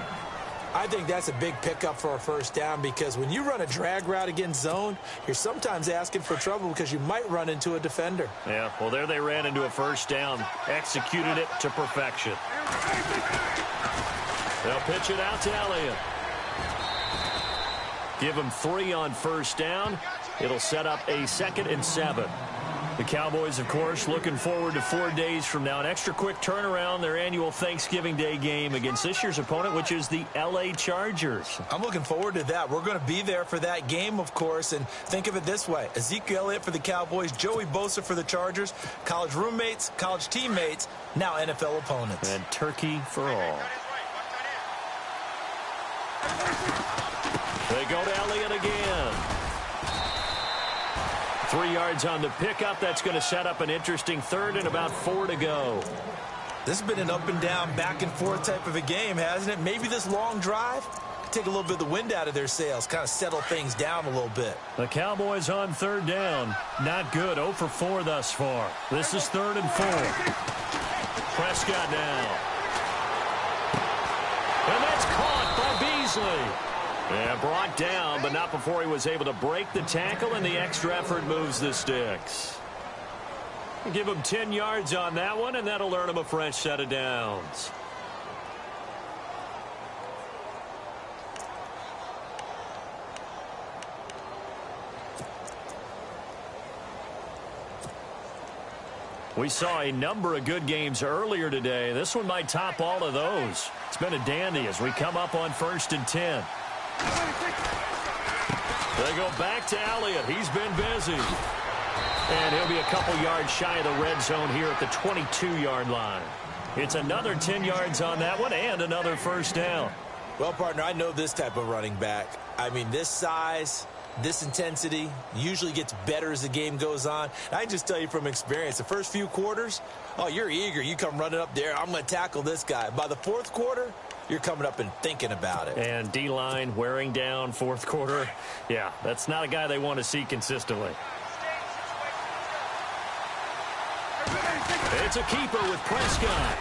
I think that's a big pickup for a first down because when you run a drag route against zone, you're sometimes asking for trouble because you might run into a defender. Yeah, well, there they ran into a first down. Executed it to perfection. They'll pitch it out to Elliott. Give him 3 on first down. It'll set up a 2nd and 7. The Cowboys, of course, looking forward to 4 days from now. An extra quick turnaround, their annual Thanksgiving Day game against this year's opponent, which is the L.A. Chargers. I'm looking forward to that. We're going to be there for that game, of course, and think of it this way. Ezekiel Elliott for the Cowboys, Joey Bosa for the Chargers, college roommates, college teammates, now NFL opponents. And turkey for all. They go to Elliott again. 3 yards on the pickup. That's going to set up an interesting 3rd and about 4 to go. This has been an up and down, back and forth type of a game, hasn't it? Maybe this long drive take a little bit of the wind out of their sails, kind of settle things down a little bit. The Cowboys on 3rd down. Not good. 0 for 4 thus far. This is 3rd and 4. Prescott now. And that's caught by Beasley. Yeah, brought down, but not before he was able to break the tackle, and the extra effort moves the sticks. Give him 10 yards on that one, and that'll earn him a fresh set of downs. We saw a number of good games earlier today. This one might top all of those. It's been a dandy as we come up on 1st and 10. They go back to Elliott. He's been busy. And he'll be a couple yards shy of the red zone here at the 22-yard line. It's another 10 yards on that one and another first down. Well, partner, I know this type of running back. I mean, this size, this intensity usually gets better as the game goes on. I just tell you from experience, the first few quarters, oh, you're eager. You come running up there. I'm going to tackle this guy. By the 4th quarter, you're coming up and thinking about it. And D-line wearing down 4th quarter. Yeah, that's not a guy they want to see consistently. It's a keeper with Prescott.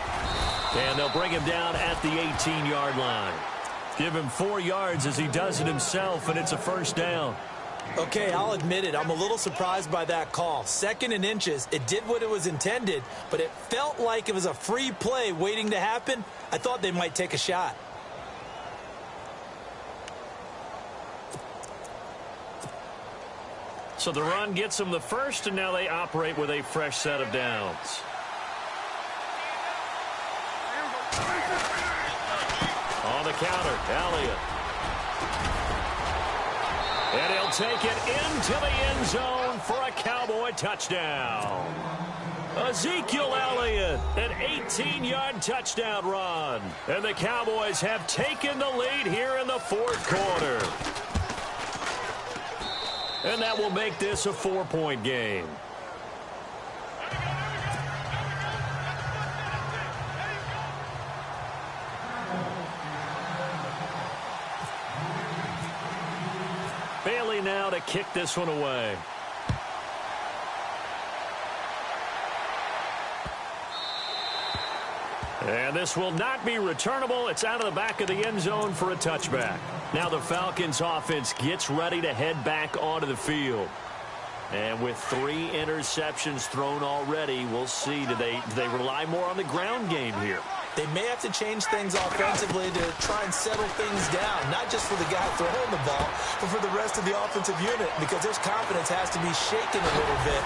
And they'll bring him down at the 18-yard line. Give him 4 yards as he does it himself, and it's a first down. Okay, I'll admit it. I'm a little surprised by that call. 2nd and inches. It did what it was intended, but it felt like it was a free play waiting to happen. I thought they might take a shot. So the run gets them the first, and now they operate with a fresh set of downs. On the counter, Elliott. And he'll take it into the end zone for a Cowboy touchdown. Ezekiel Elliott, an 18-yard touchdown run. And the Cowboys have taken the lead here in the 4th quarter. And that will make this a 4-point game. Bailey now to kick this one away. And this will not be returnable. It's out of the back of the end zone for a touchback. Now the Falcons offense gets ready to head back onto the field. And with 3 interceptions thrown already, we'll see. Do they rely more on the ground game here? They may have to change things offensively to try and settle things down, not just for the guy throwing the ball, but for the rest of the offensive unit, because their confidence has to be shaken a little bit.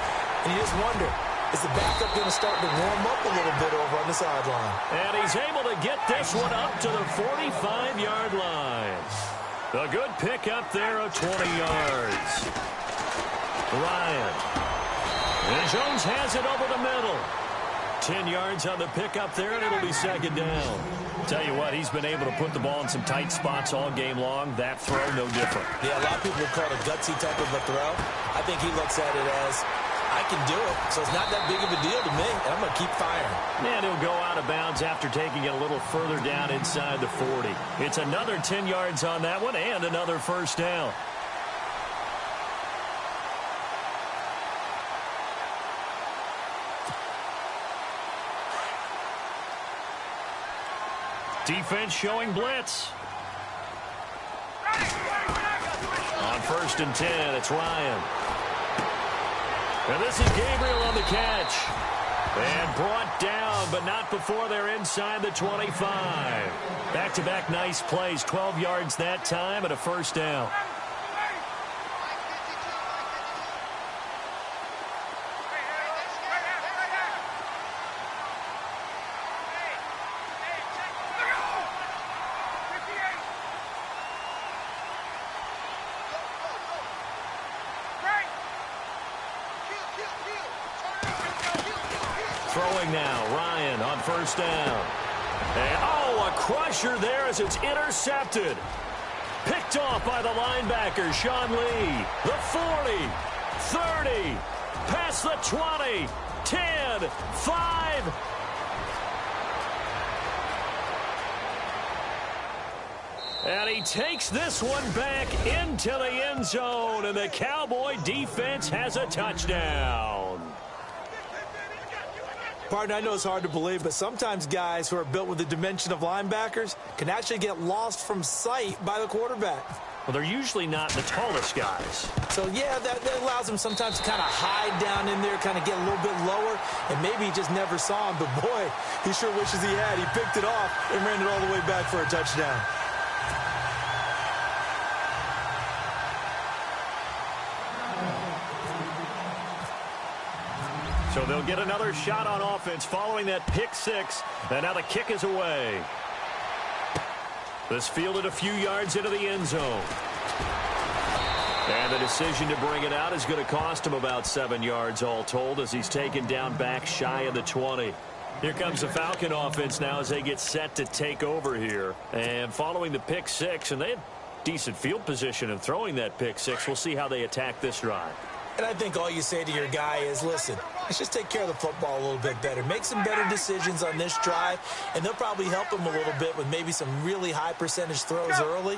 And you just wonder, is the backup going to start to warm up a little bit over on the sideline? And he's able to get this one up to the 45-yard line. A good pickup there of 20 yards. Ryan. And Jones has it over the middle. 10 yards on the pickup there, and it'll be second down. Tell you what, he's been able to put the ball in some tight spots all game long. That throw, no different. Yeah, a lot of people would call it a gutsy type of a throw. I think he looks at it as, I can do it, so it's not that big of a deal to me, and I'm going to keep firing. And he'll go out of bounds after taking it a little further down inside the 40. It's another 10 yards on that one and another first down. Defense showing blitz. On 1st and 10, it's Ryan. And this is Gabriel on the catch. And brought down, but not before they're inside the 25. Back-to-back nice plays, 12 yards that time and a first down. Throwing now, Ryan on 1st down. And, a crusher there as it's intercepted. Picked off by the linebacker, Sean Lee. The 40, 30, past the 20, 10, 5. And he takes this one back into the end zone, and the Cowboy defense has a touchdown. Partner, I know it's hard to believe, but sometimes guys who are built with the dimension of linebackers can actually get lost from sight by the quarterback. Well, they're usually not the tallest guys. So, yeah, that allows them sometimes to kind of hide down in there, kind of get a little bit lower, and maybe he just never saw him. But, boy, he sure wishes he had. He picked it off and ran it all the way back for a touchdown. So they'll get another shot on offense following that pick 6. And now the kick is away. This fielded a few yards into the end zone. And the decision to bring it out is going to cost him about 7 yards all told as he's taken down back shy of the 20. Here comes the Falcon offense now as they get set to take over here. And following the pick 6, and they had decent field position in throwing that pick 6. We'll see how they attack this drive. And I think all you say to your guy is, listen, let's just take care of the football a little bit better. Make some better decisions on this drive, and they'll probably help him a little bit with maybe some really high percentage throws early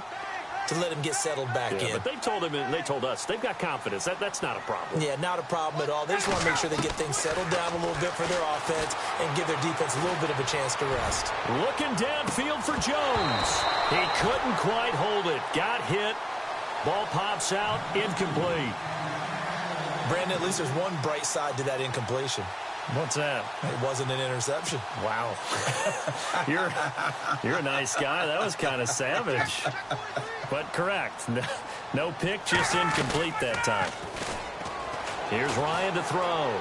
to let him get settled back in. But they told him and they told us they've got confidence. That's not a problem. Yeah, not a problem at all. They just want to make sure they get things settled down a little bit for their offense and give their defense a little bit of a chance to rest. Looking downfield for Jones. He couldn't quite hold it. Got hit. Ball pops out. Incomplete. Brandon, at least there's one bright side to that incompletion. What's that? It wasn't an interception. Wow. You're a nice guy. That was kind of savage. But correct. No pick, just incomplete that time. Here's Ryan to throw.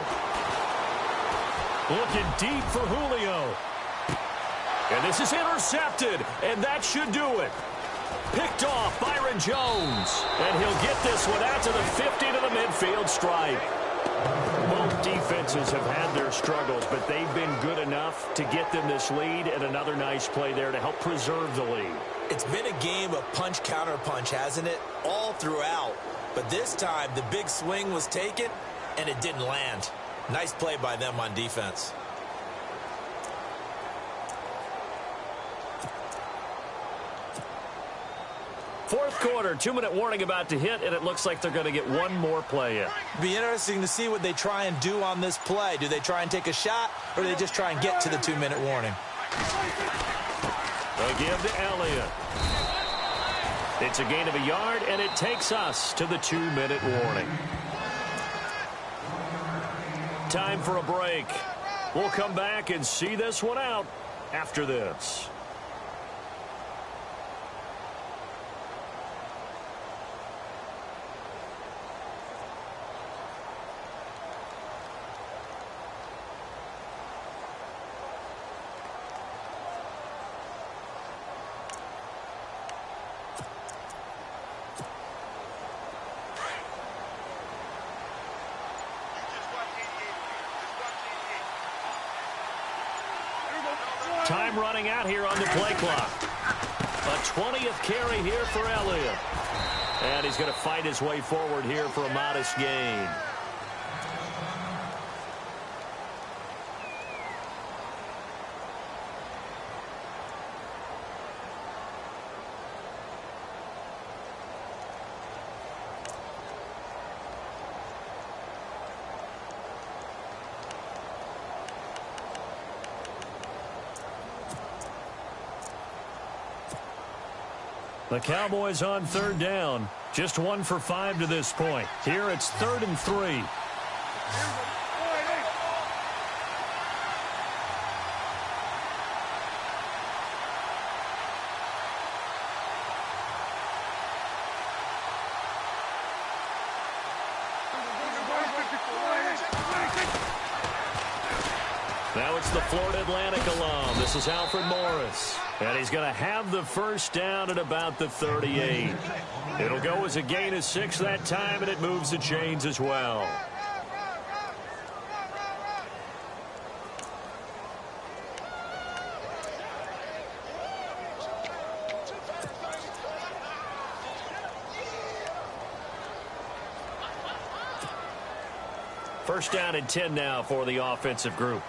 Looking deep for Julio. And this is intercepted, and that should do it. Picked off Byron Jones. And he'll get this one out to the 50 to the midfield stripe. Both defenses have had their struggles, but they've been good enough to get them this lead, and another nice play there to help preserve the lead. It's been a game of punch-counter-punch, hasn't it? All throughout. But this time, the big swing was taken, and it didn't land. Nice play by them on defense. Fourth quarter, 2-minute warning about to hit, and it looks like they're going to get one more play in. Be interesting to see what they try and do on this play. Do they try and take a shot, or do they just try and get to the 2-minute warning? They give to Elliott. It's a gain of a yard, and it takes us to the 2-minute warning. Time for a break. We'll come back and see this one out after this. Time running out here on the play clock. A 20th carry here for Elliott. And he's going to fight his way forward here for a modest gain. The Cowboys on third down. Just 1 for 5 to this point. Here it's 3rd and 3. Now it's the Florida Atlantic alum. This is Alfred Morris. And he's going to have the first down at about the 38. It'll go as a gain of 6 that time, and it moves the chains as well. First down and 10 now for the offensive group.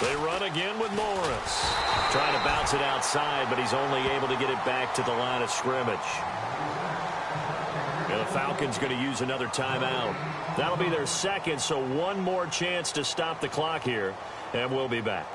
They run again with Morris. Trying to bounce it outside, but he's only able to get it back to the line of scrimmage. And the Falcons going to use another timeout. That'll be their second, so one more chance to stop the clock here, and we'll be back.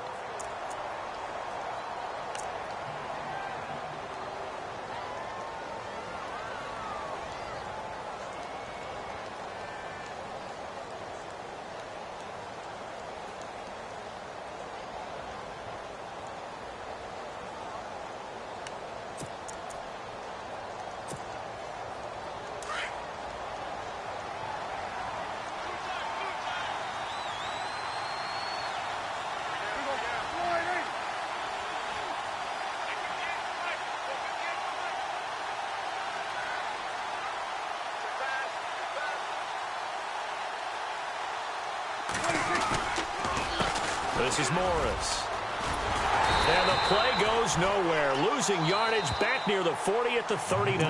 This is Morris. And the play goes nowhere. Losing yardage back near the 40 at the 39.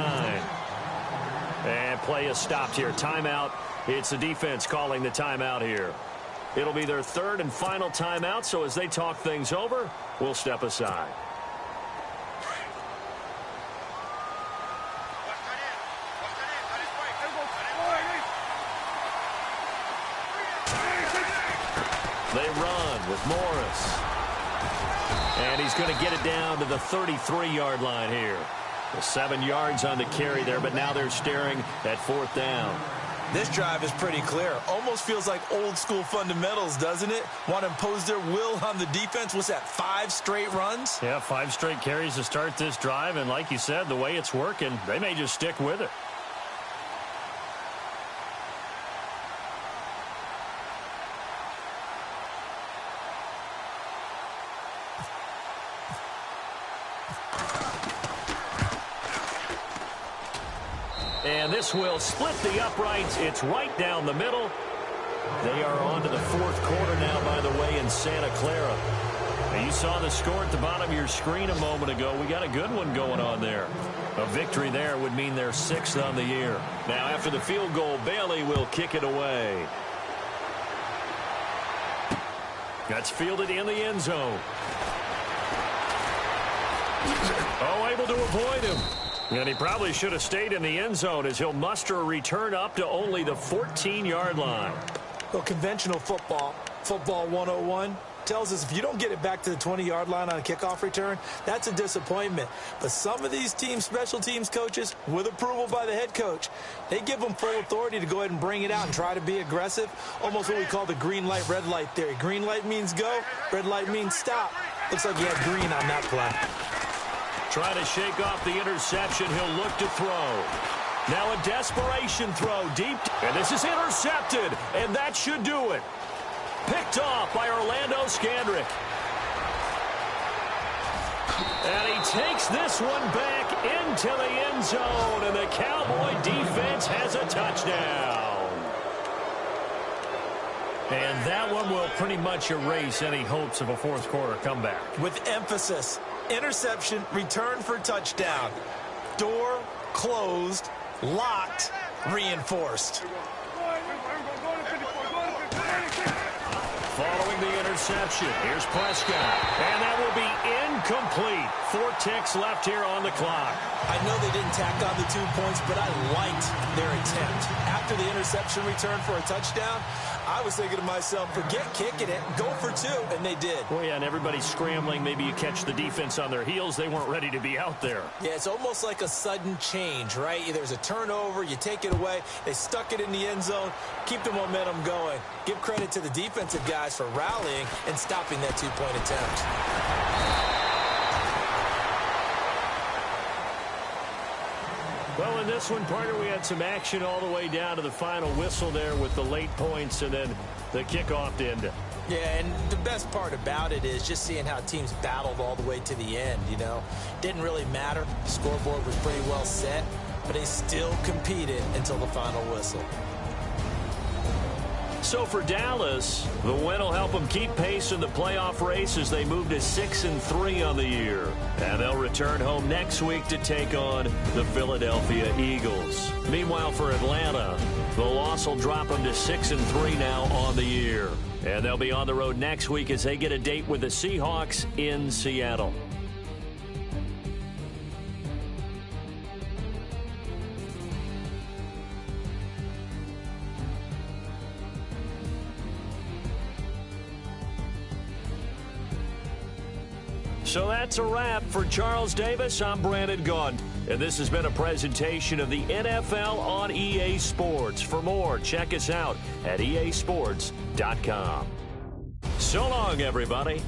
And play is stopped here. Timeout. It's the defense calling the timeout here. It'll be their third and final timeout, so as they talk things over, we'll step aside. They run with Morris. And he's going to get it down to the 33-yard line here. 7 yards on the carry there, but now they're staring at 4th down. This drive is pretty clear. Almost feels like old-school fundamentals, doesn't it? Want to impose their will on the defense. What's that, 5 straight runs? Yeah, 5 straight carries to start this drive, and like you said, the way it's working, they may just stick with it. And this will split the uprights. It's right down the middle. They are on to the 4th quarter now, by the way, in Santa Clara. And you saw the score at the bottom of your screen a moment ago. We got a good one going on there. A victory there would mean they're 6th on the year. Now, after the field goal, Bailey will kick it away. That's fielded in the end zone. Oh, able to avoid him. And he probably should have stayed in the end zone as he'll muster a return up to only the 14-yard line. Well, conventional football 101, tells us if you don't get it back to the 20-yard line on a kickoff return, that's a disappointment. But some of these teams, special teams coaches, with approval by the head coach, they give them full authority to go ahead and bring it out and try to be aggressive, almost what we call the green light, red light theory. Green light means go, red light means stop. Looks like he had green on that play. Trying to shake off the interception. He'll look to throw. Now a desperation throw deep. And this is intercepted. And that should do it. Picked off by Orlando Scandrick. And he takes this one back into the end zone. And the Cowboy defense has a touchdown. And that one will pretty much erase any hopes of a fourth quarter comeback. With emphasis. Interception, return for touchdown. Door closed, locked, reinforced. Following the interception, here's Prescott. And that will be incomplete. 4 ticks left here on the clock. I know they didn't tack on the 2 points, but I liked their attempt. After the interception return for a touchdown, I was thinking to myself, forget kicking it, go for 2, and they did. Well, yeah, and everybody's scrambling. Maybe you catch the defense on their heels. They weren't ready to be out there. Yeah, it's almost like a sudden change, right? There's a turnover, you take it away, they stuck it in the end zone, keep the momentum going. Give credit to the defensive guys for rallying and stopping that 2-point attempt. Well, in this one, partner, we had some action all the way down to the final whistle there with the late points and then the kickoff to end it. Yeah, and the best part about it is just seeing how teams battled all the way to the end, you know. Didn't really matter. The scoreboard was pretty well set, but they still competed until the final whistle. So for Dallas, the win will help them keep pace in the playoff race as they move to 6-3 on the year. And they'll return home next week to take on the Philadelphia Eagles. Meanwhile, for Atlanta, the loss will drop them to 6-3 now on the year. And they'll be on the road next week as they get a date with the Seahawks in Seattle. So that's a wrap. For Charles Davis, I'm Brandon Gaudin. And this has been a presentation of the NFL on EA Sports. For more, check us out at easports.com. So long, everybody.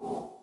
you